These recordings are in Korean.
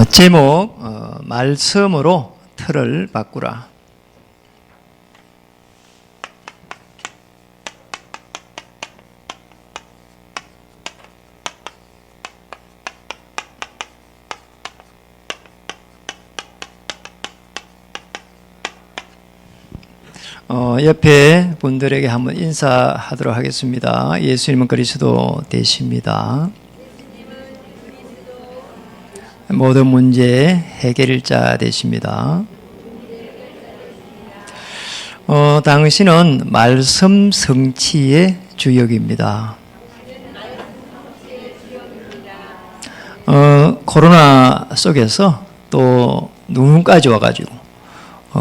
제목 말씀으로 틀을 바꾸라. 옆에 분들에게 한번 인사하도록 하겠습니다. 예수님은 그리스도 되십니다. 모든 문제 해결자 되십니다. 당신은 말씀 성취의 주역입니다. 코로나 속에서 또 눈까지 와가지고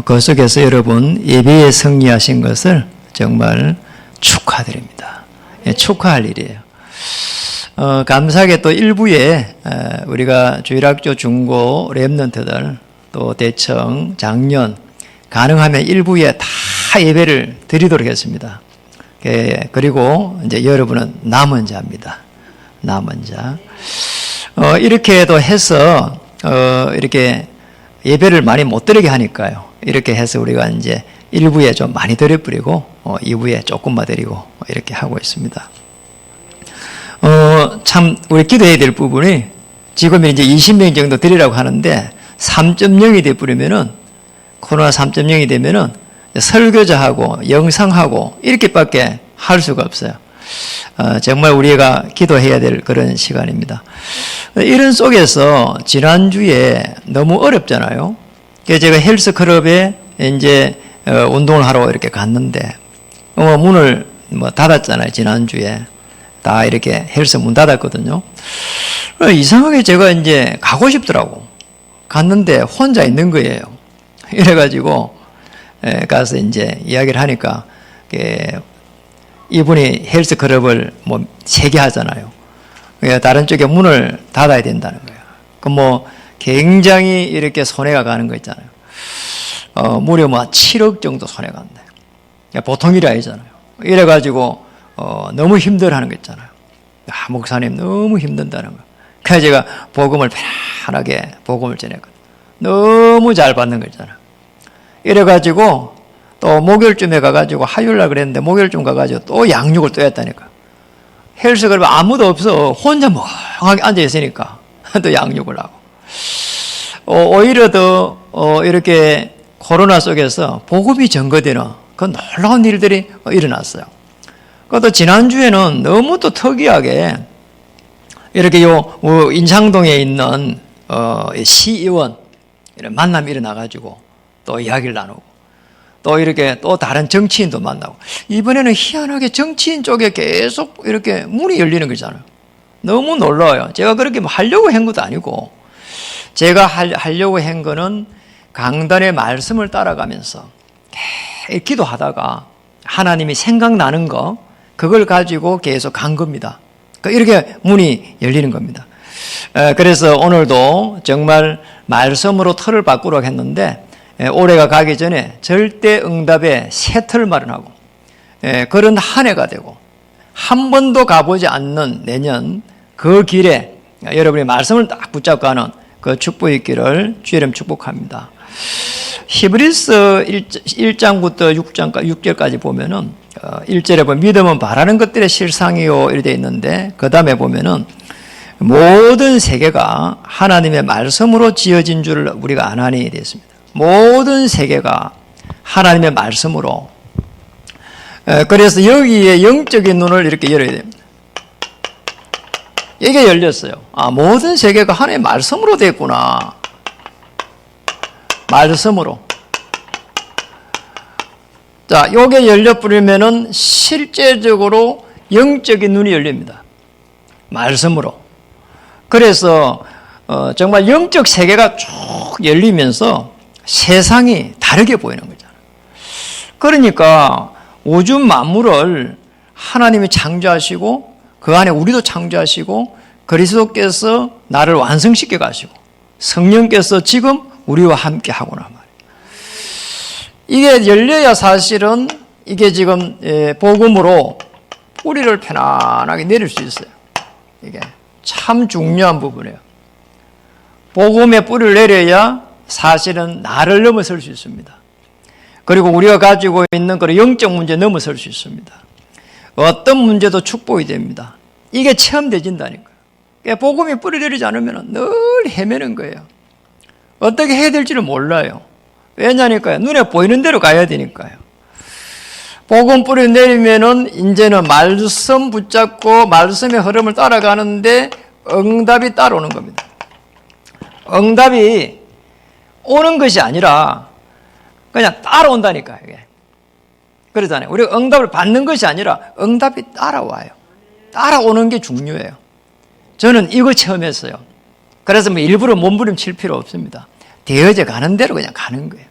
그 속에서 여러분 예배에 승리하신 것을 정말 축하드립니다. 예, 축하할 일이에요. 감사하게 또 일부에 우리가 주일학교 중고 랩런트들 또 대청 장년 가능하면 일부에 다 예배를 드리도록 했습니다. 그리고 이제 여러분은 남은 자입니다. 남은 자. 이렇게도 해서 이렇게 예배를 많이 못 드리게 하니까요. 이렇게 해서 우리가 이제 1부에 좀 많이 드려버리고 2부에 조금만 드리고 이렇게 하고 있습니다. 참 우리 기도해야 될 부분이 지금 이제 20명 정도 드리라고 하는데 3.0이 돼버리면은 코로나 3.0이 되면은 설교자하고 영상하고 이렇게밖에 할 수가 없어요. 정말 우리가 기도해야 될 그런 시간입니다. 이런 속에서 지난주에 너무 어렵잖아요. 그래서 제가 헬스클럽에 이제 운동을 하러 이렇게 갔는데 문을 닫았잖아요. 지난주에 다 이렇게 헬스 문 닫았거든요. 이상하게 제가 이제 가고 싶더라고. 갔는데 혼자 있는 거예요. 이래가지고 가서 이제 이야기를 하니까 이분이 헬스클럽을 3개 하잖아요. 다른 쪽에 문을 닫아야 된다는 거예요. 그 굉장히 이렇게 손해가 가는 거 있잖아요. 무려 7억 정도 손해가 간다. 보통 일이 아니잖아요. 이래가지고 너무 힘들어하는 거 있잖아요. 목사님 너무 힘든다는 거. 그래서 제가 복음을 편안하게 복음을 전했거든요. 너무 잘 받는 거 있잖아요. 이래가지고 또 목요일쯤에 가가지고 화요일날 그랬는데 목요일쯤 가가지고 또 양육을 또 했다니까. 헬스클럽에 아무도 없어. 혼자 멍하게 앉아있으니까 또 양육을 하고. 오히려 더 이렇게 코로나 속에서 복음이 전거되는 그 놀라운 일들이 일어났어요. 그것도 지난주에는 너무 또 특이하게 이렇게 인창동에 있는 시의원 이런 만남이 일어나가지고 또 이야기를 나누고 또 이렇게 또 다른 정치인도 만나고 이번에는 희한하게 정치인 쪽에 계속 이렇게 문이 열리는 거잖아요. 너무 놀라워요. 제가 그렇게 하려고 한 것도 아니고 제가 하려고 한 거는 강단의 말씀을 따라가면서 기도하다가 하나님이 생각나는 거 그걸 가지고 계속 간 겁니다. 이렇게 문이 열리는 겁니다. 그래서 오늘도 정말 말씀으로 틀을 바꾸려고 했는데 올해가 가기 전에 절대 응답의 새 틀을 마련하고 그런 한 해가 되고 한 번도 가보지 않는 내년 그 길에 여러분의 말씀을 딱 붙잡고 가는 그 축복이 있기를 주의 이름 축복합니다. 히브리서 1장부터 6절까지 보면은 1절에 보면 믿음은 바라는 것들의 실상이요 이렇게 되어 있는데 그 다음에 보면은 모든 세계가 하나님의 말씀으로 지어진 줄 우리가 아나니 되어 있습니다. 모든 세계가 하나님의 말씀으로. 그래서 여기에 영적인 눈을 이렇게 열어야 됩니다. 이게 열렸어요. 모든 세계가 하나님의 말씀으로 됐구나. 말씀으로. 자, 요게 열려버리면은 실제적으로 영적인 눈이 열립니다. 말씀으로. 그래서 정말 영적 세계가 쭉 열리면서 세상이 다르게 보이는 거잖아요. 그러니까 우주 만물을 하나님이 창조하시고 그 안에 우리도 창조하시고 그리스도께서 나를 완성시켜 가시고 성령께서 지금 우리와 함께 하구나 말이에요. 이게 열려야 사실은 이게 지금 복음으로 뿌리를 편안하게 내릴 수 있어요. 이게 참 중요한 부분이에요. 복음의 뿌리를 내려야 사실은 나를 넘어설 수 있습니다. 그리고 우리가 가지고 있는 그런 영적 문제 넘어설 수 있습니다. 어떤 문제도 축복이 됩니다. 이게 체험되진다니까요. 그러니까 복음이 뿌리 내리지 않으면 늘 헤매는 거예요. 어떻게 해야 될지를 몰라요. 왜냐니까요. 눈에 보이는 대로 가야 되니까요. 복음 뿌리 내리면은 이제는 말씀 붙잡고 말씀의 흐름을 따라가는데 응답이 따라오는 겁니다. 응답이 오는 것이 아니라 그냥 따라온다니까요. 이게. 그러잖아요. 우리가 응답을 받는 것이 아니라 응답이 따라와요. 따라오는 게 중요해요. 저는 이거 체험했어요. 그래서 뭐 일부러 몸부림칠 필요 없습니다. 되어져 가는 대로 그냥 가는 거예요.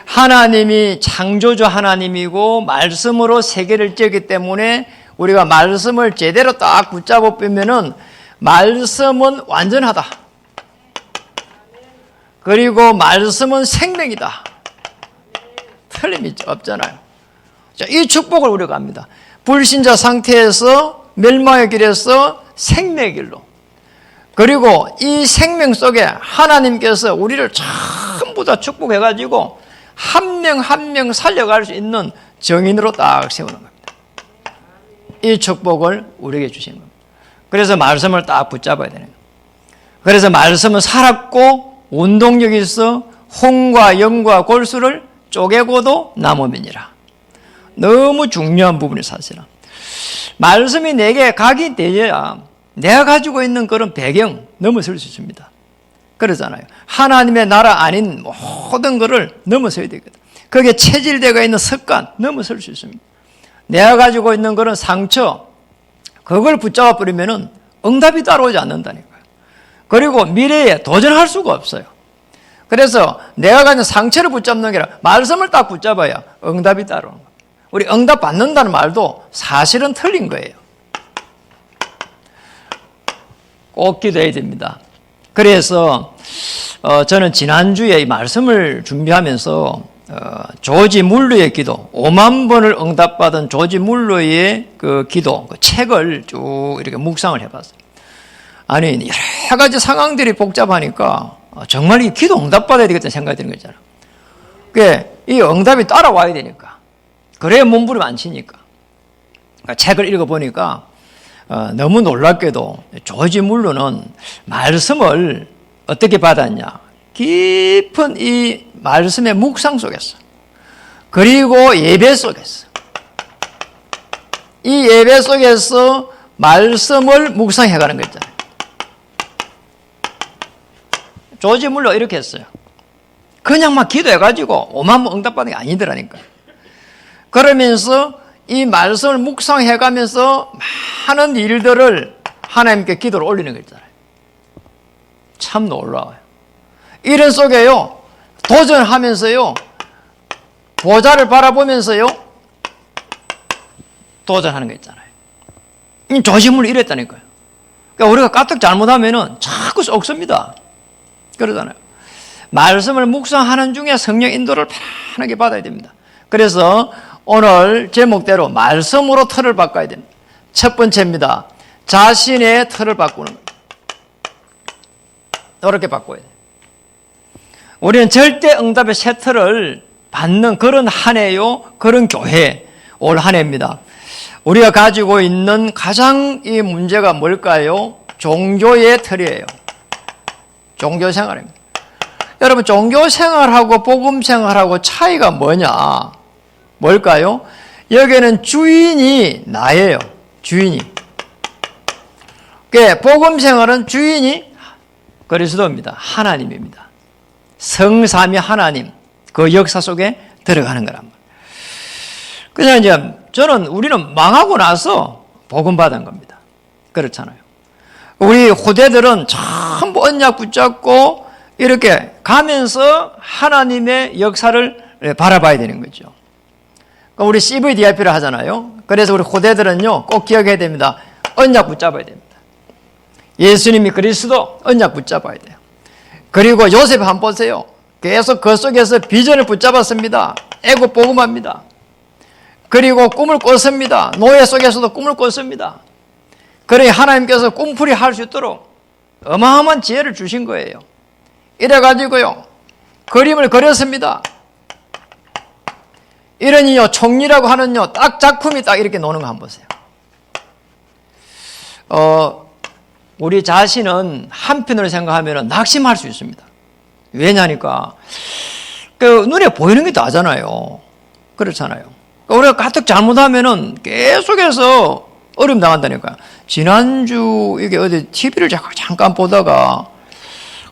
하나님이 창조주 하나님이고 말씀으로 세계를 째기 때문에 우리가 말씀을 제대로 딱 붙잡아 보면은 말씀은 완전하다. 그리고 말씀은 생명이다. 틀림이 없잖아요. 자, 이 축복을 우리가 합니다. 불신자 상태에서 멸망의 길에서 생명의 길로. 그리고 이 생명 속에 하나님께서 우리를 전부 다 축복해가지고 한 명 한 명 살려갈 수 있는 정인으로 딱 세우는 겁니다. 이 축복을 우리에게 주신 겁니다. 그래서 말씀을 딱 붙잡아야 되는 거예요. 그래서 말씀은 살았고 운동력이 있어 홍과 영과 골수를 쪼개고도 남으면이라. 너무 중요한 부분이 사실은. 말씀이 내게 각이 되어야 내가 가지고 있는 그런 배경 넘어설 수 있습니다. 그러잖아요. 하나님의 나라 아닌 모든 것을 넘어서야 되거든. 거기에 체질되어 있는 습관 넘어설 수 있습니다. 내가 가지고 있는 그런 상처 그걸 붙잡아 버리면은 응답이 따라오지 않는다니까요. 그리고 미래에 도전할 수가 없어요. 그래서 내가 가진 상처를 붙잡는 게 아니라 말씀을 딱 붙잡아야 응답이 따라오는 거예요. 우리 응답 받는다는 말도 사실은 틀린 거예요. 꼭 기도해야 됩니다. 그래서 저는 지난주에 이 말씀을 준비하면서 조지 물러의 기도, 5만 번을 응답받은 조지 물러의 그 기도, 그 책을 쭉 이렇게 묵상을 해봤어요. 아니 여러 가지 상황들이 복잡하니까 정말 이 기도 응답받아야 되겠다는 생각이 드는 거잖아요. 그게 이 응답이 따라와야 되니까. 그래야 몸부림 안 치니까. 그러니까 책을 읽어보니까 너무 놀랍게도 조지 물러는 말씀을 어떻게 받았냐. 깊은 이 말씀의 묵상 속에서 그리고 예배 속에서 이 예배 속에서 말씀을 묵상해가는 거 있잖아요. 조지 물러 이렇게 했어요. 그냥 막 기도해가지고 5만 번 응답받은 게 아니더라니까. 그러면서 이 말씀을 묵상해가면서 많은 일들을 하나님께 기도를 올리는 거 있잖아요. 참 놀라워요. 이런 속에요, 도전하면서요, 보좌를 바라보면서요, 도전하는 거 있잖아요. 이 조심을 이랬다니까요. 그러니까 우리가 까딱 잘못하면은 자꾸 썩습니다. 그러잖아요. 말씀을 묵상하는 중에 성령 인도를 편하게 받아야 됩니다. 그래서 오늘 제목대로 말씀으로 틀을 바꿔야 됩니다. 첫 번째입니다. 자신의 틀을 바꾸는 거예요. 이렇게 바꿔야 돼요. 우리는 절대 응답의 새 틀을 받는 그런 한 해요. 그런 교회, 올 한 해입니다. 우리가 가지고 있는 가장 이 문제가 뭘까요? 종교의 틀이에요. 종교 생활입니다. 여러분, 종교 생활하고 복음 생활하고 차이가 뭐냐? 뭘까요? 여기에는 주인이 나예요. 주인이. 복음 생활은 주인이 그리스도입니다. 하나님입니다. 성삼위 하나님, 그 역사 속에 들어가는 거란 말이에요. 그냥 이제 우리는 망하고 나서 복음 받은 겁니다. 그렇잖아요. 우리 후대들은 전부 언약 붙잡고 이렇게 가면서 하나님의 역사를 바라봐야 되는 거죠. 우리 CVDIP를 하잖아요. 그래서 우리 후대들은요, 꼭 기억해야 됩니다. 언약 붙잡아야 됩니다. 예수님이 그리스도 언약 붙잡아야 돼요. 그리고 요셉 한번 보세요. 계속 그 속에서 비전을 붙잡았습니다. 애국 복음합니다. 그리고 꿈을 꿨습니다. 노예 속에서도 꿈을 꿨습니다. 그러니 하나님께서 꿈풀이 할 수 있도록 어마어마한 지혜를 주신 거예요. 이래가지고요, 그림을 그렸습니다. 이러니요, 총리라고 하는요, 딱 작품이 딱 이렇게 노는 거 한번 보세요. 우리 자신은 한편으로 생각하면 낙심할 수 있습니다. 왜냐니까, 눈에 보이는 게 다잖아요. 그렇잖아요. 우리가 가뜩 잘못하면은 계속해서 어려움 당한다니까요. 지난주, 이게 어디 TV를 잠깐 보다가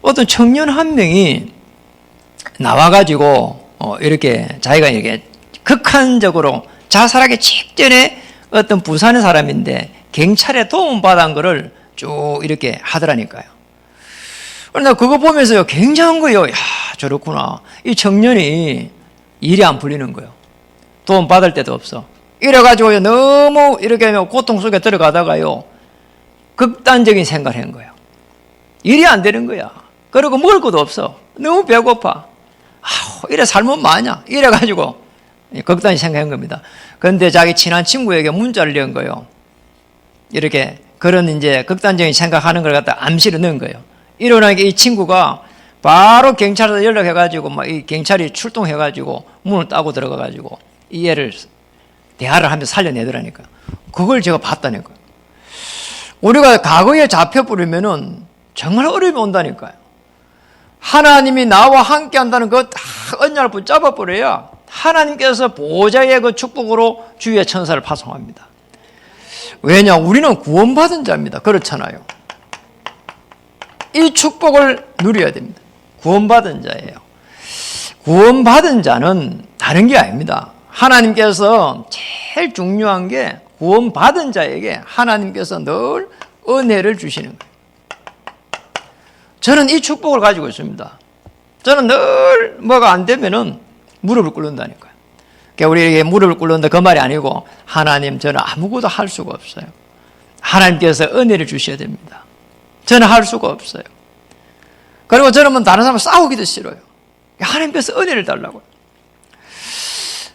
어떤 청년 한 명이 나와가지고, 이렇게 자기가 이렇게 극한적으로 자살하기 직전에 어떤 부산의 사람인데 경찰에 도움받은 거를 쭉 이렇게 하더라니까요. 그런데 그거 보면서요, 굉장한 거예요. 야, 저렇구나. 이 청년이 일이 안 풀리는 거예요. 도움 받을 데도 없어. 이래가지고 너무 이렇게 고통 속에 들어가다가요, 극단적인 생각을 한 거예요. 일이 안 되는 거야. 그리고 먹을 것도 없어. 너무 배고파. 이래 살면 뭐하냐. 이래가지고 극단적인 생각한 겁니다. 그런데 자기 친한 친구에게 문자를 넣은 거예요. 이렇게 그런 이제 극단적인 생각하는 걸 갖다 암시를 넣은 거예요. 이러니까 이 친구가 바로 경찰서 연락해가지고 막 이 경찰이 출동해가지고 문을 따고 들어가가지고 이 애를 대화를 하면서 살려내더라니까요. 그걸 제가 봤다니까요. 우리가 과거에 잡혀버리면은 정말 어려움이 온다니까요. 하나님이 나와 함께 한다는 그 언약을 붙잡아 버려야 하나님께서 보좌의 그 축복으로 주위의 천사를 파송합니다. 왜냐? 우리는 구원받은 자입니다. 그렇잖아요. 이 축복을 누려야 됩니다. 구원받은 자예요. 구원받은 자는 다른 게 아닙니다. 하나님께서 제일 중요한 게 구원받은 자에게 하나님께서 늘 은혜를 주시는 거예요. 저는 이 축복을 가지고 있습니다. 저는 늘 뭐가 안 되면은 무릎을 꿇는다니까요. 그러니까 우리에게 무릎을 꿇는다 그 말이 아니고, 하나님, 저는 아무것도 할 수가 없어요. 하나님께서 은혜를 주셔야 됩니다. 저는 할 수가 없어요. 그리고 저는 다른 사람과 싸우기도 싫어요. 하나님께서 은혜를 달라고요.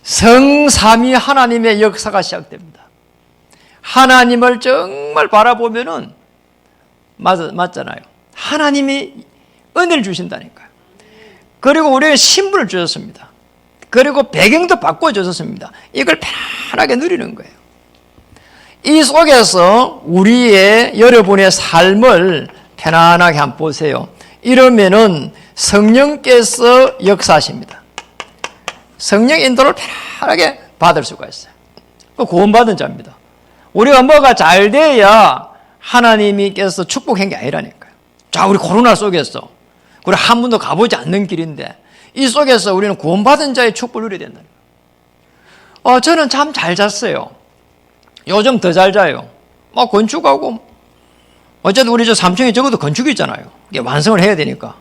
성삼위 하나님의 역사가 시작됩니다. 하나님을 정말 바라보면은 맞잖아요. 하나님이 은혜를 주신다니까요. 그리고 우리에게 신분을 주셨습니다. 그리고 배경도 바꿔주셨습니다. 이걸 편안하게 누리는 거예요. 이 속에서 우리의 여러분의 삶을 편안하게 한번 보세요. 이러면은 성령께서 역사하십니다. 성령 인도를 편안하게 받을 수가 있어요. 구원받은 자입니다. 우리가 뭐가 잘 돼야 하나님께서 축복한 게 아니라니까요. 자, 우리 코로나 속에서 우리 한 번도 가보지 않는 길인데 이 속에서 우리는 구원받은 자의 축복을 누려야 된다는 거예요. 저는 참 잘 잤어요. 요즘 더 잘 자요. 막 건축하고, 어쨌든 우리 저 3층에 적어도 건축이 있잖아요. 이게 완성을 해야 되니까.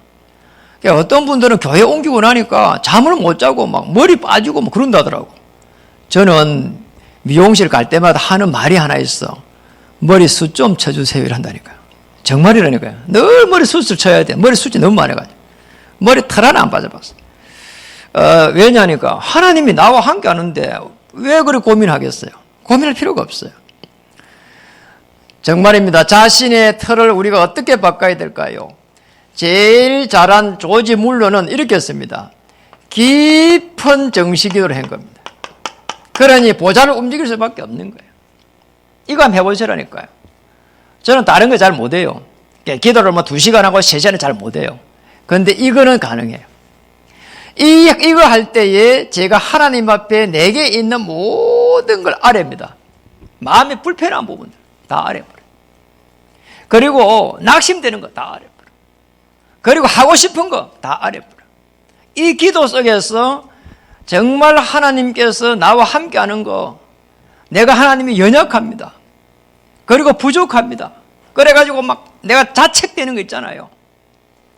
어떤 분들은 교회 옮기고 나니까 잠을 못 자고 막 머리 빠지고 막 그런다더라고. 저는 미용실 갈 때마다 하는 말이 하나 있어. 머리 숱 좀 쳐주세요. 이런다니까요. 정말이라니까요. 늘 머리 숱을 쳐야 돼. 머리 숱이 너무 많아가지고. 머리 털 하나 안 빠져봤어. 왜냐니까 하나님이 나와 함께 하는데 왜 그렇게 고민하겠어요? 고민할 필요가 없어요. 정말입니다. 자신의 털을 우리가 어떻게 바꿔야 될까요? 제일 잘한 조지 물러는 이렇게 했습니다. 깊은 정식기도를 한 겁니다. 그러니 보좌를 움직일 수밖에 없는 거예요. 이거 한번 해보시라니까요. 저는 다른 거 잘 못해요. 기도를 2시간 하고 3시간은 잘 못해요. 그런데 이거는 가능해요. 이거 할 때에 제가 하나님 앞에 내게 있는 모든 걸 아뢰입니다. 마음에 불편한 부분들 다 아뢰버려요. 그리고 낙심되는 거 다 아뢰버려요. 그리고 하고 싶은 거 다 아뢰버려요. 이 기도 속에서 정말 하나님께서 나와 함께하는 거, 내가 하나님이 연약합니다. 그리고 부족합니다. 그래가지고 막 내가 자책되는 거 있잖아요.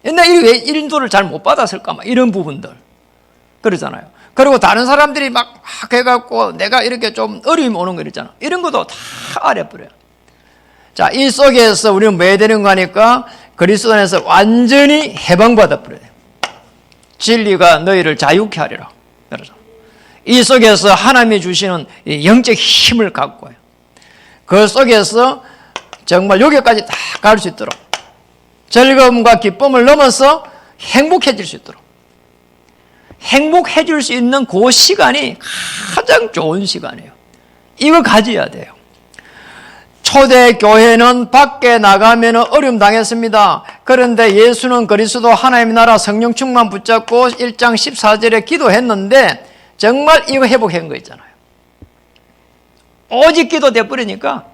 옛날에 왜 인도를 잘 못 받았을까? 막 이런 부분들. 그러잖아요. 그리고 다른 사람들이 막 해갖고 내가 이렇게 좀 어려움이 오는 거 있잖아. 이런 것도 다 아뢰버려요. 자, 이 속에서 우리는 뭐 해야 되는 거 하니까 그리스도 안에서 완전히 해방받아 버려요. 진리가 너희를 자유케 하리라. 그래서 이 속에서 하나님이 주시는 영적 힘을 갖고요. 그 속에서 정말 여기까지 다 갈 수 있도록 즐거움과 기쁨을 넘어서 행복해질 수 있도록. 행복해질 수 있는 그 시간이 가장 좋은 시간이에요. 이거 가져야 돼요. 초대교회는 밖에 나가면 어려움 당했습니다. 그런데 예수는 그리스도 하나님의 나라 성령 충만 붙잡고 1장 14절에 기도했는데 정말 이거 회복한 거 있잖아요. 오직 기도 돼버리니까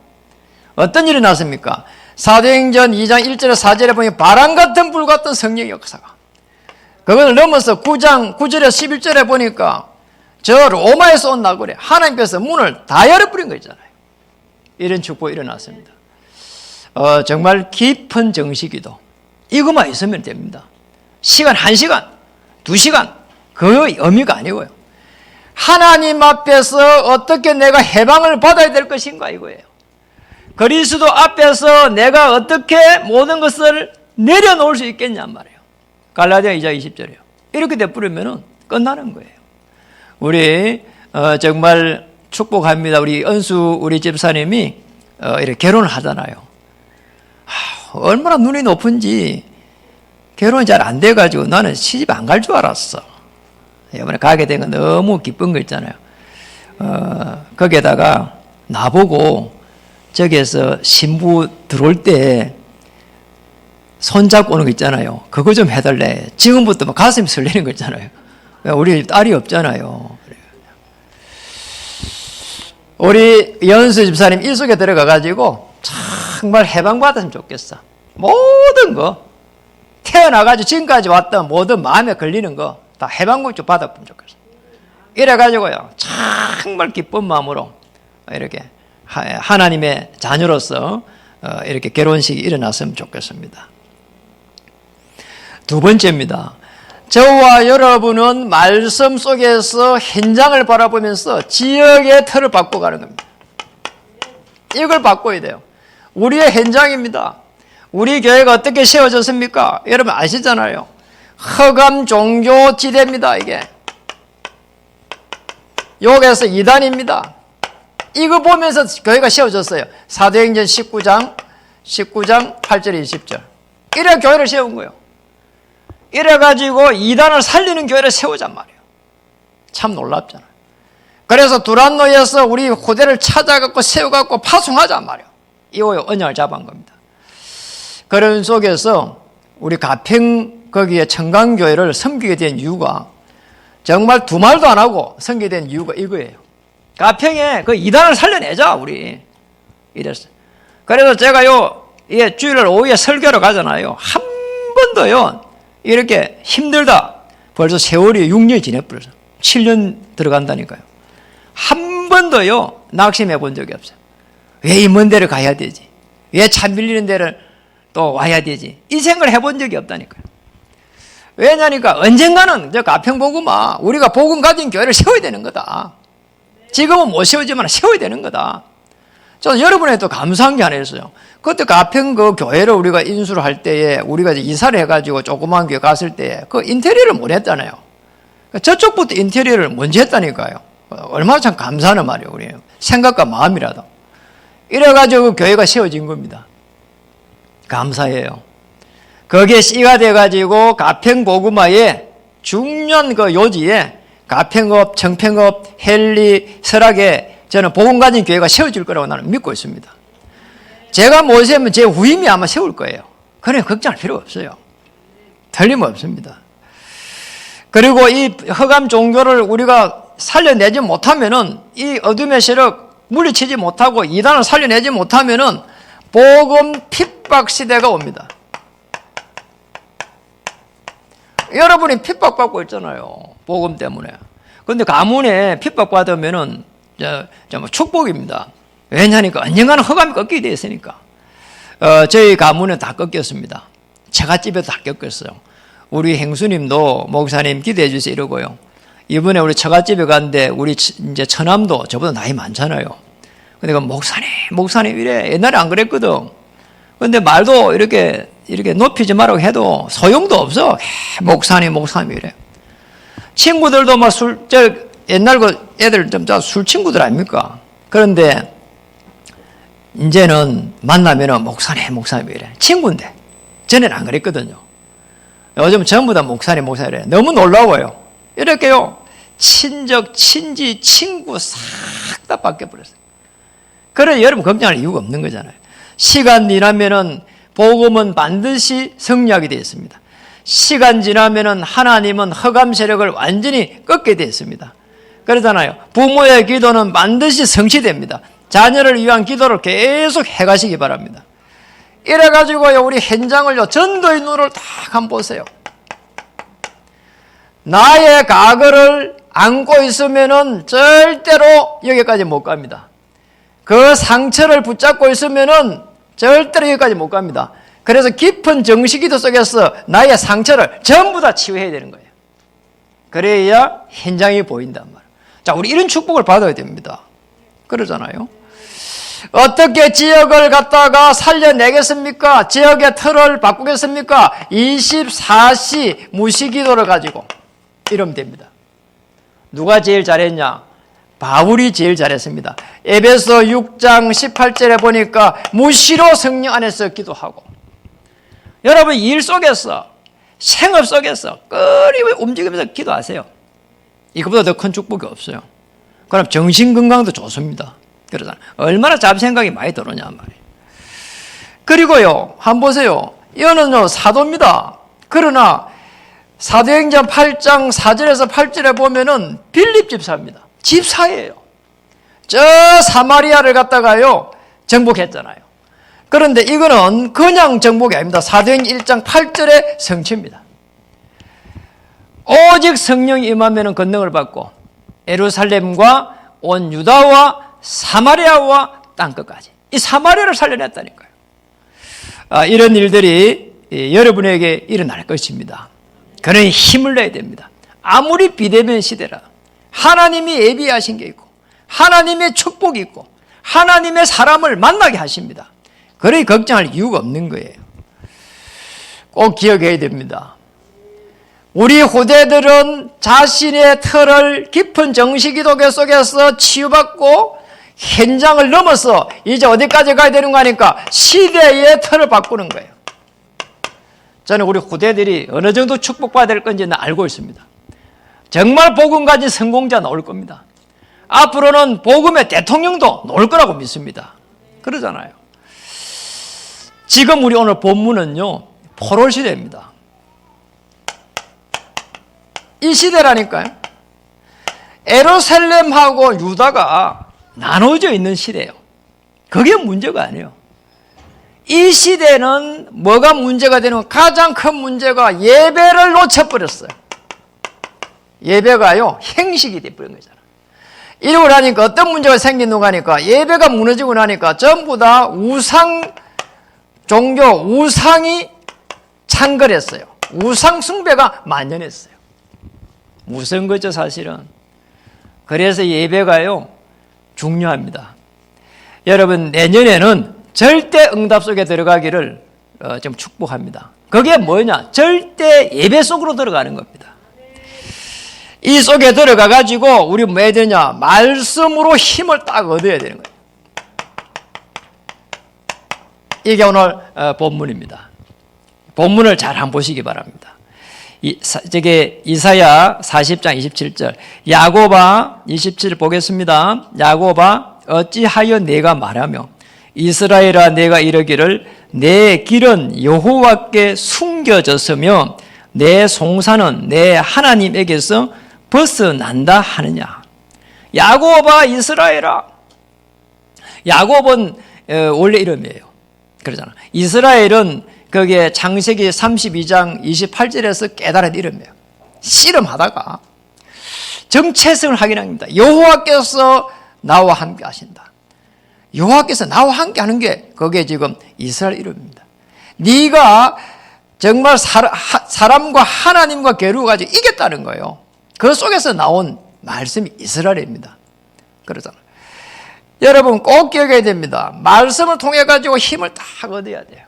어떤 일이 났습니까? 사도행전 2장 1절에 4절에 보니 바람 같은 불 같은 성령의 역사가, 그걸 넘어서 9장 9절에 11절에 보니까 저 로마에서 온 나그네 하나님께서 문을 다 열어버린 거 있잖아요. 이런 축복이 일어났습니다. 정말 깊은 정식기도 이것만 있으면 됩니다. 시간 1시간, 2시간 그 의미가 아니고요. 하나님 앞에서 어떻게 내가 해방을 받아야 될 것인가 이거예요. 그리스도 앞에서 내가 어떻게 모든 것을 내려놓을 수 있겠냔 말이에요. 갈라디아 2장 20절이요. 이렇게 돼버리면 끝나는 거예요. 우리 정말 축복합니다. 우리 은수 우리 집사님이 이렇게 결혼을 하잖아요. 얼마나 눈이 높은지 결혼이 잘 안 돼가지고 나는 시집 안 갈 줄 알았어. 이번에 가게 된 건 너무 기쁜 거 있잖아요. 거기에다가 나보고 저기에서 신부 들어올 때 손잡고 오는 거 있잖아요. 그거 좀 해달래. 지금부터 막 가슴이 설레는 거 있잖아요. 우리 딸이 없잖아요. 우리 연수 집사님 일속에 들어가가지고 정말 해방받았으면 좋겠어. 모든 거 태어나가지고 지금까지 왔던 모든 마음에 걸리는 거 다 해방국 좀 받았으면 좋겠어. 이래가지고요 정말 기쁜 마음으로 이렇게 하나님의 자녀로서 이렇게 결혼식이 일어났으면 좋겠습니다. 두 번째입니다. 저와 여러분은 말씀 속에서 현장을 바라보면서 지역의 틀을 바꿔가는 겁니다. 이걸 바꿔야 돼요. 우리의 현장입니다. 우리 교회가 어떻게 세워졌습니까? 여러분 아시잖아요. 허감 종교 지대입니다. 이게 여기에서 이단입니다. 이거 보면서 교회가 세워졌어요. 사도행전 19장 8절 20절 이래 교회를 세운 거예요. 이래가지고 이단을 살리는 교회를 세우잔 말이에요. 참 놀랍잖아요. 그래서 두란노에서 우리 후대를 찾아갖고 세워갖고 파송하잔 말이에요. 이거 언약을 잡은 겁니다. 그런 속에서 우리 가평 거기에 청강교회를 섬기게 된 이유가 정말 두 말도 안 하고 섬기게 된 이유가 이거예요. 가평에 그 이단을 살려내자 우리 이랬어요. 그래서 제가요 주일날 오후에 설교를 가잖아요. 한 번도요 이렇게 힘들다. 벌써 세월이 6년이 지내버려서 7년 들어간다니까요. 한 번도요 낙심해 본 적이 없어요. 왜 이 먼 데를 가야 되지? 왜 차 밀리는 데를 또 와야 되지? 이 생각을 해본 적이 없다니까요. 왜냐니까 언젠가는 저 가평복음아 우리가 복음 가진 교회를 세워야 되는 거다. 지금은 못 세우지만 세워야 되는 거다. 저는 여러분에도 감사한 게 하나 있어요. 그때 가평 그 교회를 우리가 인수를 할 때에 우리가 이사를 해가지고 조그만 교회 갔을 때 그 인테리어를 못 했잖아요. 저쪽부터 인테리어를 먼저 했다니까요. 얼마나 참 감사하는 말이에요. 우리 생각과 마음이라도. 이래가지고 그 교회가 세워진 겁니다. 감사해요. 거기에 씨가 돼가지고 가평복음화의 중요한 그 요지에 가평업, 청평업, 헬리, 설악에 저는 복음 가진 교회가 세워질 거라고 나는 믿고 있습니다. 제가 못 세우면 제 후임이 아마 세울 거예요. 그래 걱정할 필요 없어요. 틀림없습니다. 그리고 이 허감 종교를 우리가 살려내지 못하면은 이 어둠의 세력 물리치지 못하고 이단을 살려내지 못하면은 복음 핍박 시대가 옵니다. 여러분이 핍박받고 있잖아요. 복음 때문에. 그런데 가문에 핍박받으면은 축복입니다. 왜냐하니까 언젠가는 허감이 꺾이게 되어 있으니까. 저희 가문은 다 꺾였습니다. 처갓집에도 다 꺾였어요. 우리 행수님도 목사님 기도해 주세요 이러고요. 이번에 우리 처갓집에 갔는데 우리 이제 처남도 저보다 나이 많잖아요. 근데 그 목사님 이래. 옛날에 안 그랬거든. 근데 말도 이렇게 높이지 말라고 해도 소용도 없어. 목사님 이래. 친구들도 막 옛날 그 애들 좀 술 친구들 아닙니까? 그런데 이제는 만나면은 목사님 이래. 친구인데 전에는 안 그랬거든요. 요즘 전부 다 목사님이래. 너무 놀라워요. 이렇게요. 친적, 친지, 친구 싹 다 바뀌어버렸어요. 그래서 여러분 걱정할 이유가 없는 거잖아요. 시간 지나면은 복음은 반드시 성리하게 되어 있습니다. 시간 지나면은 하나님은 흑암 세력을 완전히 꺾게 되어 있습니다. 그러잖아요. 부모의 기도는 반드시 성취됩니다. 자녀를 위한 기도를 계속 해가시기 바랍니다. 이래가지고요, 우리 현장을요, 전도의 눈을 딱 한번 보세요. 나의 과거를 안고 있으면은 절대로 여기까지 못 갑니다. 그 상처를 붙잡고 있으면은 절대로 여기까지 못 갑니다. 그래서 깊은 정식기도 속에서 나의 상처를 전부 다 치유해야 되는 거예요. 그래야 현장이 보인단 말이에요. 자, 우리 이런 축복을 받아야 됩니다. 그러잖아요. 어떻게 지역을 갖다가 살려내겠습니까? 지역의 틀을 바꾸겠습니까? 24시 무시기도를 가지고 이러면 됩니다. 누가 제일 잘했냐? 바울이 제일 잘했습니다. 에베소 6장 18절에 보니까 무시로 성령 안에서 기도하고, 여러분 일 속에서, 생업 속에서 끊임없이 움직이면서 기도하세요. 이거보다 더 큰 축복이 없어요. 그럼 정신건강도 좋습니다. 그러잖아요. 얼마나 잡생각이 많이 들어오냐 말이에요. 그리고요, 한번 보세요. 이거는요, 사도입니다. 그러나 사도행전 8장 4절에서 8절에 보면은 빌립 집사입니다. 집사예요. 저 사마리아를 갖다가요, 정복했잖아요. 그런데 이거는 그냥 정복이 아닙니다. 사도행전 1장 8절의 성취입니다. 오직 성령이 임하면 권능을 받고 예루살렘과 온 유다와 사마리아와 땅끝까지, 이 사마리아를 살려냈다니까요. 이런 일들이 여러분에게 일어날 것입니다. 그러니 힘을 내야 됩니다. 아무리 비대면 시대라 하나님이 예비하신 게 있고 하나님의 축복이 있고 하나님의 사람을 만나게 하십니다. 그러니 걱정할 이유가 없는 거예요. 꼭 기억해야 됩니다. 우리 후대들은 자신의 틀을 깊은 정식기도 속에서 치유받고 현장을 넘어서 이제 어디까지 가야 되는 거 아니까 시대의 틀을 바꾸는 거예요. 저는 우리 후대들이 어느 정도 축복받을 건지는 알고 있습니다. 정말 복음 가진 성공자 나올 겁니다. 앞으로는 복음의 대통령도 나올 거라고 믿습니다. 그러잖아요. 지금 우리 오늘 본문은요, 포로 시대입니다. 이 시대라니까요. 예루살렘하고 유다가 나눠져 있는 시대예요. 그게 문제가 아니에요. 이 시대는 뭐가 문제가 되는, 가장 큰 문제가 예배를 놓쳐버렸어요. 예배가요, 행식이 돼버린 거잖아요. 이러고 나니까 어떤 문제가 생기는가 하니까, 예배가 무너지고 나니까 전부 다 우상 종교, 우상이 창궐했어요. 우상 숭배가 만연했어요. 무슨 거죠, 사실은. 그래서 예배가요, 중요합니다. 여러분, 내년에는 절대 응답 속에 들어가기를 좀 축복합니다. 그게 뭐냐? 절대 예배 속으로 들어가는 겁니다. 이 속에 들어가 가지고 우리 뭐 해야 되냐? 말씀으로 힘을 딱 얻어야 되는 거예요. 이게 오늘 본문입니다. 본문을 잘 한번 보시기 바랍니다. 저게 이사야 40장 27절. 야곱아, 27절 보겠습니다. 야곱아, 어찌하여 내가 말하며 이스라엘아 내가 이르기를 내 길은 여호와께 숨겨졌으며 내 송사는 내 하나님에게서 벗어난다 하느냐. 야곱아, 이스라엘아. 야곱은 원래 이름이에요. 그러잖아. 이스라엘은 거기에 창세기 32장 28절에서 깨달은 이름이에요. 씨름하다가 정체성을 확인합니다. 여호와께서 나와 함께 하신다. 여호와께서 나와 함께 하는 게 그게 지금 이스라엘 이름입니다. 네가 정말 사람과 하나님과 겨루어가지고 이겼다는 거예요. 그 속에서 나온 말씀이 이스라엘입니다. 그러잖아요. 여러분 꼭 기억해야 됩니다. 말씀을 통해 가지고 힘을 딱 얻어야 돼요.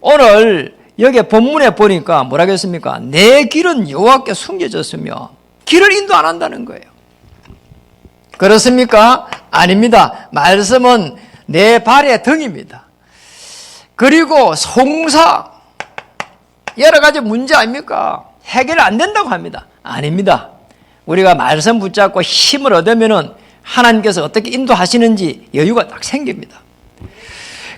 오늘 여기 본문에 보니까 뭐라고 했습니까? 내 길은 여호와께 숨겨졌으며 길을 인도 안 한다는 거예요. 그렇습니까? 아닙니다. 말씀은 내 발의 등입니다. 그리고 송사, 여러 가지 문제 아닙니까? 해결 안 된다고 합니다. 아닙니다. 우리가 말씀 붙잡고 힘을 얻으면은 하나님께서 어떻게 인도하시는지 여유가 딱 생깁니다.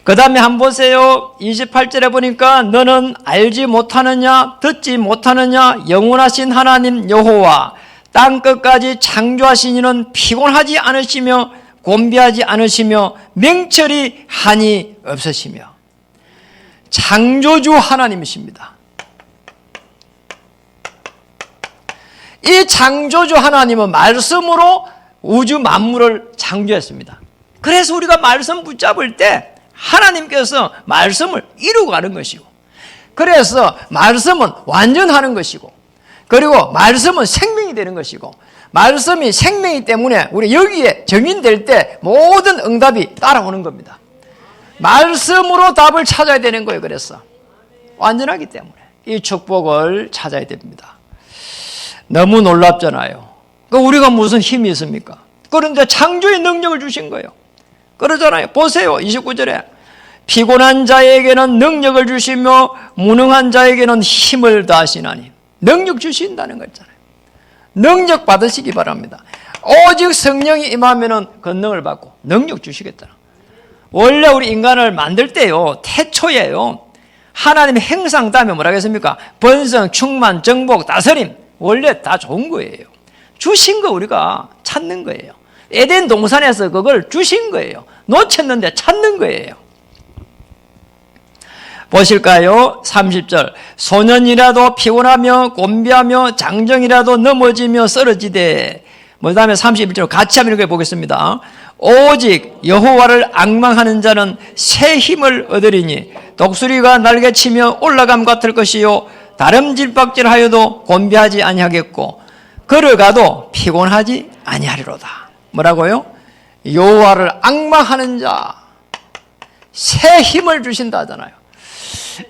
그 다음에 한번 보세요. 28절에 보니까 너는 알지 못하느냐 듣지 못하느냐 영원하신 하나님 여호와 땅끝까지 창조하신 이는 피곤하지 않으시며 곤비하지 않으시며 맹철이 한이 없으시며 창조주 하나님이십니다. 이 창조주 하나님은 말씀으로 우주 만물을 창조했습니다. 그래서 우리가 말씀 붙잡을 때 하나님께서 말씀을 이루고 가는 것이고, 그래서 말씀은 완전하는 것이고, 그리고 말씀은 생명이 되는 것이고, 말씀이 생명이기 때문에 우리 여기에 정인될 때 모든 응답이 따라오는 겁니다. 말씀으로 답을 찾아야 되는 거예요. 그래서 완전하기 때문에 이 축복을 찾아야 됩니다. 너무 놀랍잖아요. 우리가 무슨 힘이 있습니까? 그런데 창조의 능력을 주신 거예요. 그러잖아요. 보세요. 29절에 피곤한 자에게는 능력을 주시며 무능한 자에게는 힘을 다하시나니, 능력 주신다는 거잖아요. 능력 받으시기 바랍니다. 오직 성령이 임하면은 권능을 받고 능력 주시겠다. 원래 우리 인간을 만들 때요, 태초에요, 하나님의 행상 다음에 뭐라고 했습니까? 번성, 충만, 정복, 다스림. 원래 다 좋은 거예요. 주신 거 우리가 찾는 거예요. 에덴 동산에서 그걸 주신 거예요. 놓쳤는데 찾는 거예요. 보실까요? 30절. 소년이라도 피곤하며 곤비하며 장정이라도 넘어지며 쓰러지되, 그 다음에 31절 같이 한번 읽어보겠습니다. 오직 여호와를 앙망하는 자는 새 힘을 얻으리니 독수리가 날개치며 올라감 같을 것이요 다름질박질하여도 곤비하지 아니하겠고 걸어가도 피곤하지 아니하리로다. 뭐라고요? 여호와를 앙망하는 자, 새 힘을 주신다 하잖아요.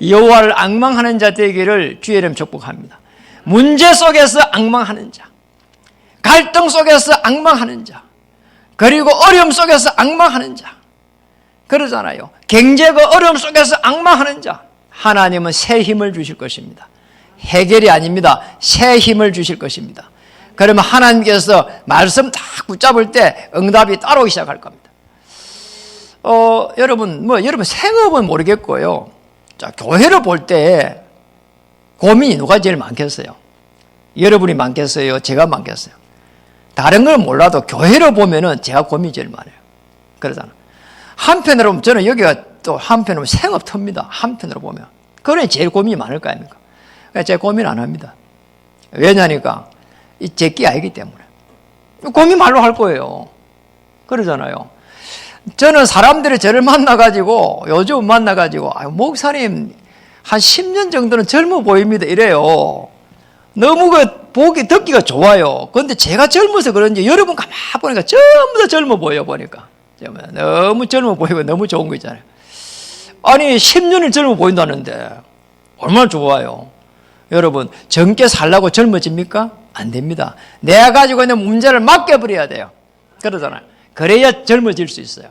여호와를 앙망하는 자 되기를 주의 이름 축복합니다. 문제 속에서 앙망하는 자, 갈등 속에서 앙망하는 자, 그리고 어려움 속에서 앙망하는 자, 그러잖아요. 경제가 어려움 속에서 앙망하는 자, 하나님은 새 힘을 주실 것입니다. 해결이 아닙니다. 새 힘을 주실 것입니다. 그러면 하나님께서 말씀 딱 붙잡을 때 응답이 따라오기 시작할 겁니다. 여러분 생업은 모르겠고요. 자, 교회를 볼 때 고민이 누가 제일 많겠어요? 여러분이 많겠어요? 제가 많겠어요? 다른 걸 몰라도 교회를 보면은 제가 고민이 제일 많아요. 그러잖아. 한편으로 보면 저는 여기가 또 한편으로 생업 터입니다. 한편으로 보면. 그러니 제일 고민이 많을 거 아닙니까? 제가 고민 안 합니다. 왜냐니까 이 제끼 아니기 때문에. 고민 말로 할 거예요. 그러잖아요. 저는 사람들이 저를 만나가지고, 요즘 만나가지고, 목사님, 한 10년 정도는 젊어 보입니다. 이래요. 너무 듣기가 좋아요. 그런데 제가 젊어서 그런지 여러분 가만 보니까 전부 다 젊어 보여, 보니까. 너무 젊어 보이고 너무 좋은 거 있잖아요. 아니, 10년을 젊어 보인다는데, 얼마나 좋아요. 여러분, 젊게 살라고 젊어집니까? 안 됩니다. 내가 가지고 있는 문제를 맡겨버려야 돼요. 그러잖아요. 그래야 젊어질 수 있어요.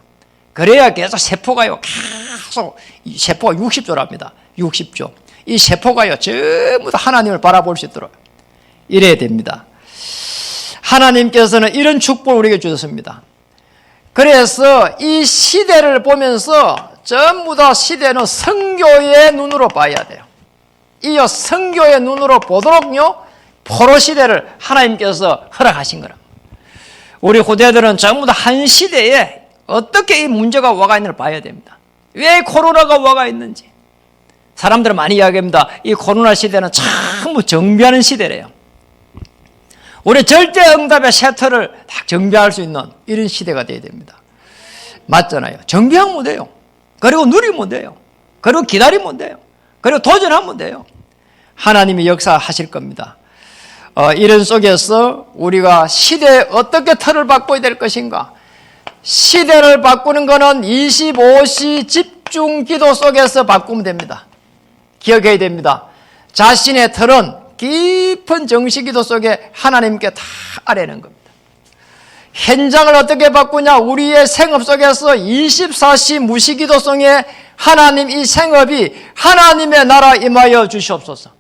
그래야 계속 세포가요, 계속, 세포가 60조랍니다. 60조. 이 세포가요, 전부 다 하나님을 바라볼 수 있도록. 이래야 됩니다. 하나님께서는 이런 축복을 우리에게 주셨습니다. 그래서 이 시대를 보면서 전부 다 시대는 선교의 눈으로 봐야 돼요. 이 선교의 눈으로 보도록요, 포로 시대를 하나님께서 허락하신 거라. 우리 후대들은 전부 다 한 시대에 어떻게 이 문제가 와가 있는지를 봐야 됩니다. 왜 코로나가 와가 있는지. 사람들은 많이 이야기합니다. 이 코로나 시대는 참 정비하는 시대래요. 우리 절대 응답의 셔터를 딱 정비할 수 있는 이런 시대가 되어야 됩니다. 맞잖아요. 정비하면 돼요. 그리고 누리면 돼요. 그리고 기다리면 돼요. 그리고 도전하면 돼요. 하나님이 역사하실 겁니다. 이런 속에서 우리가 시대에 어떻게 틀을 바꿔야 될 것인가? 시대를 바꾸는 것은 25시 집중 기도 속에서 바꾸면 됩니다. 기억해야 됩니다. 자신의 틀은 깊은 정식 기도 속에 하나님께 다 아뢰는 겁니다. 현장을 어떻게 바꾸냐? 우리의 생업 속에서 24시 무시기도성의 하나님 이 생업이 하나님의 나라 임하여 주시옵소서.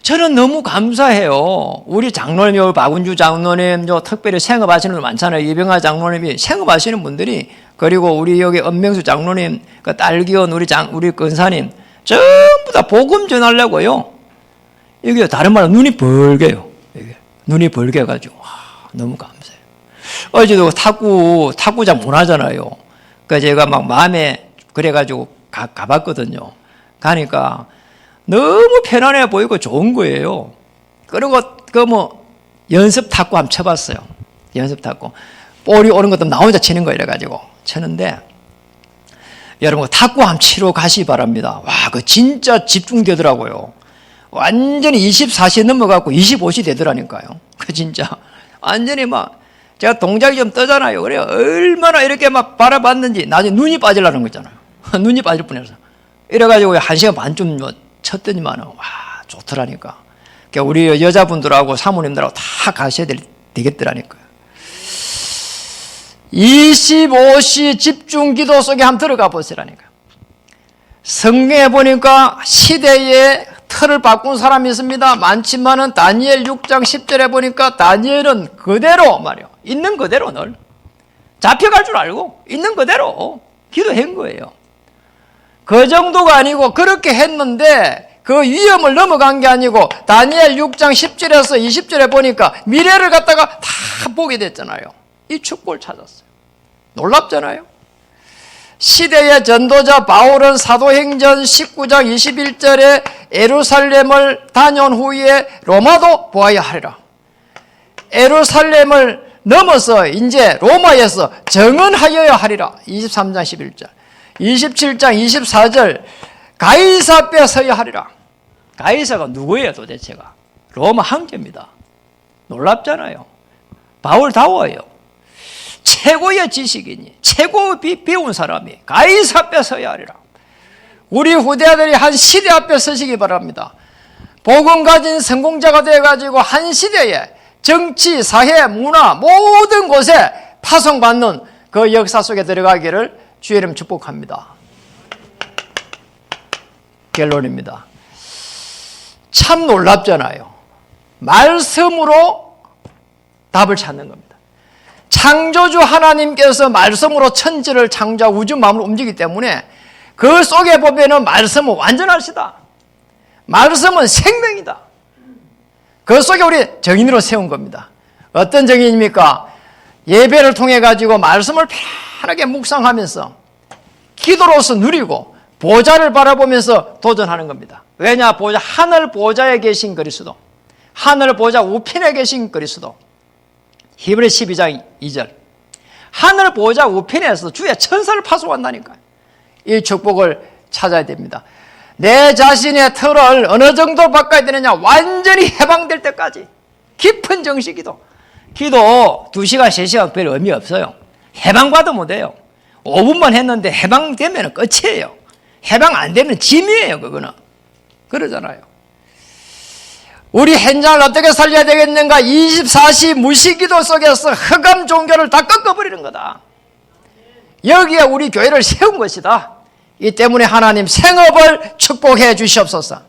저는 너무 감사해요. 우리 장로님, 박은주 장로님, 특별히 생업하시는 분 많잖아요. 이병하 장로님이 생업하시는 분들이, 그리고 우리 여기 엄명수 장로님, 그 딸기원 우리 근사님, 전부 다 복음 전하려고요. 이게 다른 말로 눈이 벌게요. 이게 눈이 벌게 해가지고 너무 감사해요. 어제도 탁구장 문화잖아요. 그러니까 제가 막 마음에 그래가지고 가봤거든요. 가니까 너무 편안해 보이고 좋은 거예요. 그리고 연습 탁구 한번 쳐봤어요. 연습 탁구. 볼이 오는 것도 나 혼자 치는 거 이래가지고 쳤는데, 여러분 탁구 한번 치러 가시기 바랍니다. 와, 그 진짜 집중되더라고요. 완전히 24시 넘어가고 25시 되더라니까요. 그 진짜 완전히 막 제가 동작이 좀 떠잖아요. 그래요. 얼마나 이렇게 막 바라봤는지 나중에 눈이 빠지려는 거 있잖아요. 눈이 빠질 뻔해서. 이래가지고 1시간 반쯤 쳤더니만 와, 좋더라니까. 그러니까 우리 여자분들하고 사모님들하고 다 가셔야 되겠더라니까요. 25시 집중 기도 속에 한번 들어가 보시라니까요. 성경에 보니까 시대에 틀을 바꾼 사람이 있습니다. 많지만은 다니엘 6장 10절에 보니까 다니엘은 그대로 말이요. 있는 그대로 늘 잡혀갈 줄 알고 있는 그대로 기도한 거예요. 그 정도가 아니고 그렇게 했는데 그 위험을 넘어간 게 아니고 다니엘 6장 10절에서 20절에 보니까 미래를 갖다가 다 보게 됐잖아요. 이 축복을 찾았어요. 놀랍잖아요. 시대의 전도자 바울은 사도행전 19장 21절에 예루살렘을 다녀온 후에 로마도 보아야 하리라. 예루살렘을 넘어서 이제 로마에서 정언하여야 하리라. 23장 11절. 27장 24절 가이사 앞에 서야 하리라. 가이사가 누구예요 도대체가? 로마 황제입니다. 놀랍잖아요. 바울다워요. 최고의 지식인이, 최고 배운 사람이 가이사 앞에 서야 하리라. 우리 후대들이 한 시대 앞에 서시기 바랍니다. 복음 가진 성공자가 되어가지고 한 시대에 정치, 사회, 문화 모든 곳에 파송받는 그 역사 속에 들어가기를 주의 이름 축복합니다. 결론입니다. 참 놀랍잖아요. 말씀으로 답을 찾는 겁니다. 창조주 하나님께서 말씀으로 천지를 창조하고 우주 마음을 움직이기 때문에 그 속에 보면은 말씀은 완전하시다. 말씀은 생명이다. 그 속에 우리 정인으로 세운 겁니다. 어떤 정인입니까? 예배를 통해 가지고 말씀을 편하게 묵상하면서 기도로서 누리고 보좌를 바라보면서 도전하는 겁니다. 왜냐? 하늘 보좌에 계신 그리스도, 하늘 보좌 우편에 계신 그리스도. 히브리 12장 2절. 하늘 보좌 우편에서 주의 천사를 파송한다니까요. 이 축복을 찾아야 됩니다. 내 자신의 틀을 어느 정도 바꿔야 되느냐? 완전히 해방될 때까지 깊은 정식기도. 기도 2시간, 3시간 별 의미 없어요. 해방받으면 돼요. 5분만 했는데 해방되면 끝이에요. 해방 안 되면 짐이에요, 그거는. 그러잖아요. 우리 현장을 어떻게 살려야 되겠는가? 24시 무시기도 속에서 흑암 종교를 다 꺾어버리는 거다. 여기에 우리 교회를 세운 것이다. 이 때문에 하나님 생업을 축복해 주시옵소서.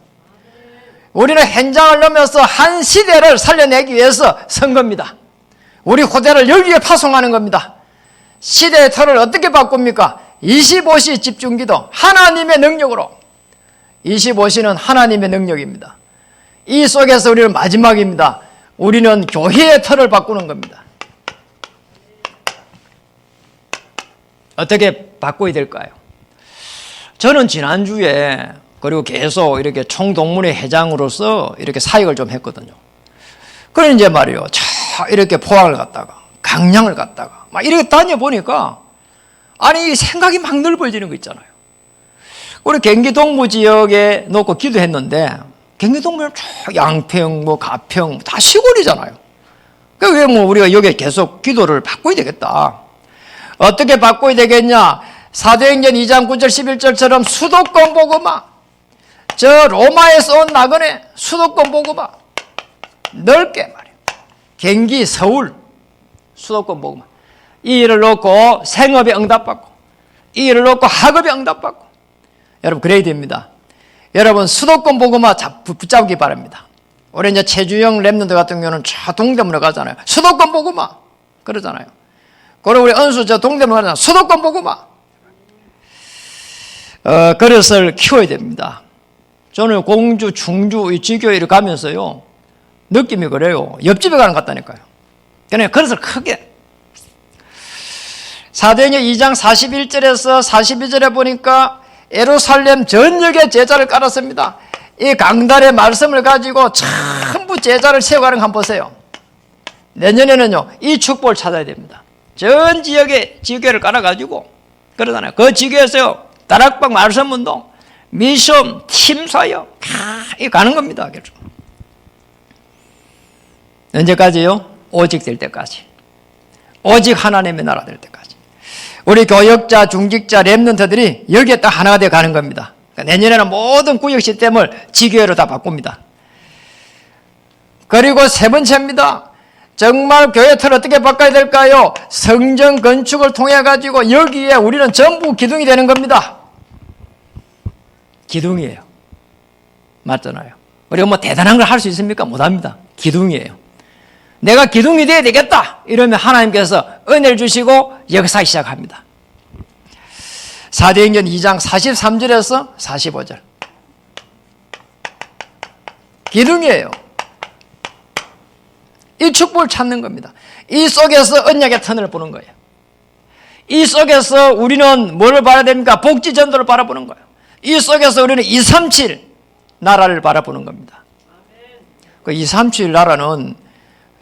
우리는 현장을 넘어서 한 시대를 살려내기 위해서 선 겁니다. 우리 후대를 여기에 파송하는 겁니다. 시대의 틀을 어떻게 바꿉니까? 25시 집중기도 하나님의 능력으로. 25시는 하나님의 능력입니다. 이 속에서 우리는 마지막입니다. 우리는 교회의 틀을 바꾸는 겁니다. 어떻게 바꿔야 될까요? 저는 지난주에 그리고 계속 이렇게 총동문회 회장으로서 이렇게 사역을 좀 했거든요. 그럼 이제 말이요. 이렇게 포항을 갔다가 강양을 갔다가 막 이렇게 다녀보니까 아니 생각이 막 넓어지는 거 있잖아요. 우리 경기 동부 지역에 놓고 기도했는데 경기 동부는 양평, 가평 다 시골이잖아요. 그러니까 왜 우리가 여기에 계속 기도를 바꿔야 되겠다. 어떻게 바꿔야 되겠냐? 사도행전 2장 9절 11절처럼 수도권 복음화. 저 로마에서 온 나그네 수도권 복음화. 넓게 말이에요. 경기, 서울, 수도권 복음화. 이 일을 놓고 생업에 응답받고, 이 일을 놓고 학업에 응답받고. 여러분, 그래야 됩니다. 여러분, 수도권 복음화 붙잡기 바랍니다. 우리 이제 최주영 랩런트 같은 경우는 저 동대문에 가잖아요. 수도권 복음화. 그러잖아요. 그리고 우리 은수 저 동대문에 가잖아요. 수도권 복음화. 그릇을 키워야 됩니다. 저는 공주, 충주, 이 지교회를 가면서요, 느낌이 그래요. 옆집에 가는 것 같다니까요. 그러니까 그릇을 크게. 사도행전 2장 41절에서 42절에 보니까 예루살렘 전역에 제자를 깔았습니다. 이 강단의 말씀을 가지고 전부 제자를 세워가는 거 한번 보세요. 내년에는요, 이 축복을 찾아야 됩니다. 전 지역에 지교회를 깔아가지고, 그러잖아요. 그 지교회에서요, 다락방 말씀운동, 미션, 팀사역, 이 가는 겁니다. 언제까지요? 오직 될 때까지. 오직 하나님의 나라 될 때까지. 우리 교역자, 중직자, 랩런트들이 여기에 딱 하나가 되어 가는 겁니다. 그러니까 내년에는 모든 구역 시스템을 지교회로 다 바꿉니다. 그리고 세 번째입니다. 정말 교회 틀 어떻게 바꿔야 될까요? 성전 건축을 통해 가지고 여기에 우리는 전부 기둥이 되는 겁니다. 기둥이에요. 맞잖아요. 우리가 뭐 대단한 걸 할 수 있습니까? 못합니다. 기둥이에요. 내가 기둥이 돼야 되겠다 이러면 하나님께서 은혜를 주시고 역사 시작합니다. 사도행전 2장 43절에서 45절. 기둥이에요. 이 축복을 찾는 겁니다. 이 속에서 언약의 터널을 보는 거예요. 이 속에서 우리는 뭐를 봐야 됩니까? 복지전도를 바라보는 거예요. 이 속에서 우리는 237 나라를 바라보는 겁니다. 그 237 나라는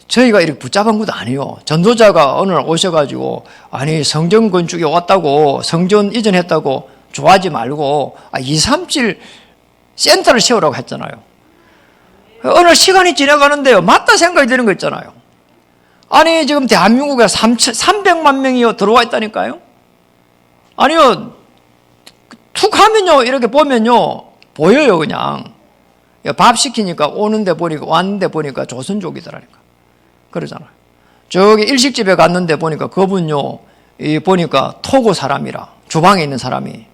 저희가 이렇게 붙잡은 것도 아니에요. 전도자가 오늘 오셔가지고, 아니, 성전 건축에 왔다고, 성전 이전했다고 좋아하지 말고, 237 센터를 세우라고 했잖아요. 어느 시간이 지나가는데요, 맞다 생각이 드는 거 있잖아요. 아니, 지금 대한민국에 300만 명이 들어와 있다니까요? 아니요, 툭 하면요, 이렇게 보면요, 보여요, 그냥. 밥 시키니까 오는데 보니까, 왔는데 보니까 조선족이더라니까. 그러잖아요. 저기 일식집에 갔는데 보니까 그분요, 보니까 토고 사람이라, 주방에 있는 사람이.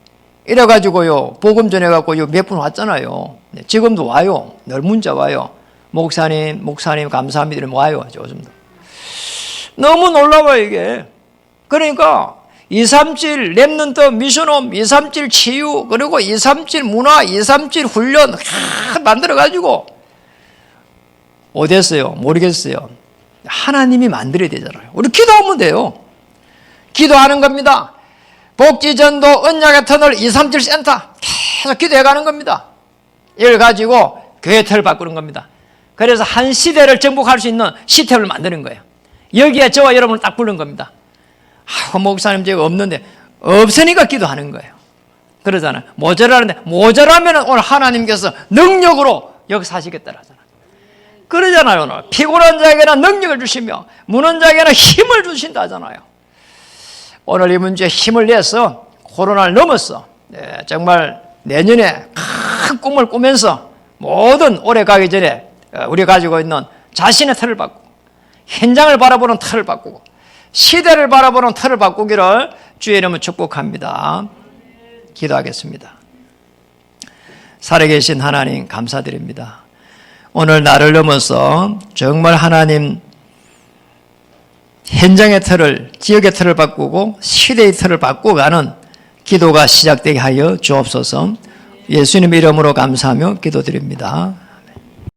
이래가지고요, 복음 전해갖고 몇 분 왔잖아요. 지금도 와요. 늘 문자 와요. 목사님, 감사합니다. 이러면 와요. 요즘도. 너무 놀라워요, 이게. 그러니까, 237 랩런트 미션홈, 237 치유, 그리고 237 문화, 237 훈련, 만들어가지고, 어땠어요? 모르겠어요. 하나님이 만들어야 되잖아요. 우리 기도하면 돼요. 기도하는 겁니다. 복지전도 언약의 터널 237 센터 계속 기도해 가는 겁니다. 이걸 가지고 교회 틀을 바꾸는 겁니다. 그래서 한 시대를 정복할 수 있는 시스템을 만드는 거예요. 여기에 저와 여러분을 딱 부른 겁니다. 목사님 제가 없는데, 없으니까 기도하는 거예요. 그러잖아요. 모자라는데, 모자라면 오늘 하나님께서 능력으로 역사하시겠다 하잖아요. 그러잖아요. 오늘 피곤한 자에게는 능력을 주시며 무는 자에게는 힘을 주신다 하잖아요. 오늘 이 문제에 힘을 내서 코로나를 넘었어. 네, 정말 내년에 큰 꿈을 꾸면서 모든 올해 가기 전에 우리가 가지고 있는 자신의 틀을 바꾸고, 현장을 바라보는 틀을 바꾸고, 시대를 바라보는 틀을 바꾸기를 주의 이름으로 축복합니다. 기도하겠습니다. 살아계신 하나님 감사드립니다. 오늘 나를 넘어서 정말 하나님 현장의 틀을, 지역의 틀을 바꾸고 시대의 틀을 바꾸가는 기도가 시작되게 하여 주옵소서. 예수님 이름으로 감사하며 기도드립니다.